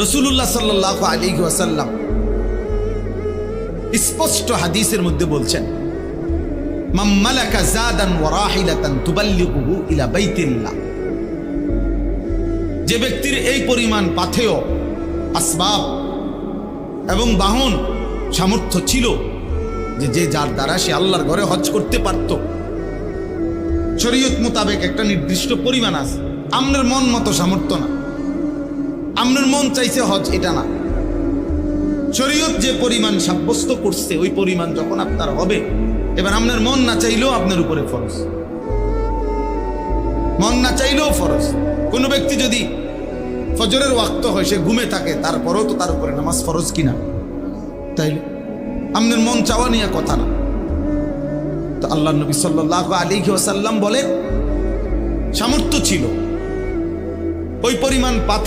রাসূলুল্লাহ সাল্লাল্লাহু আলাইহি ওয়াসাল্লাম স্পষ্ট হাদিসের মধ্যে বলছেন, মান মালাকা জাদান ওয়া রাহিলাতান তুবাল্লিগুহু ইলা বাইতিল্লাহ, যে ব্যক্তির এই পরিমাণ পাথেয়, আসবাব এবং বাহন সামর্থ্য ছিল যে যার দ্বারা সে আল্লাহর ঘরে হজ করতে পারত। শরীয়ত মোতাবেক একটা নির্দিষ্ট পরিমাণ আছে, আপনার মন মতো সামর্থ্য না, আপনার মন চাইছে হজ, এটা না। শরীয়ত যে পরিমাণ সাব্যস্ত করছে ওই পরিমাণ যখন আপনার হবে, এবার আপনার মন না চাইলেও আপনার উপরে ফরজ, মন না চাইলেও ফরজ। কোনো ব্যক্তি যদি ফজরের ওয়াক্ত হয়, সে ঘুমে থাকে, তারপরেও তো তার উপরে নামাজ ফরজ কিনা? তাইলে আপনার মন চাওয়া নিয়ে কথা না। তো আল্লাহ নবী সাল্লাল্লাহু আলাইহি ওয়াসাল্লাম বলে, সামর্থ্য ছিল, ওই পরিমাণ পাথে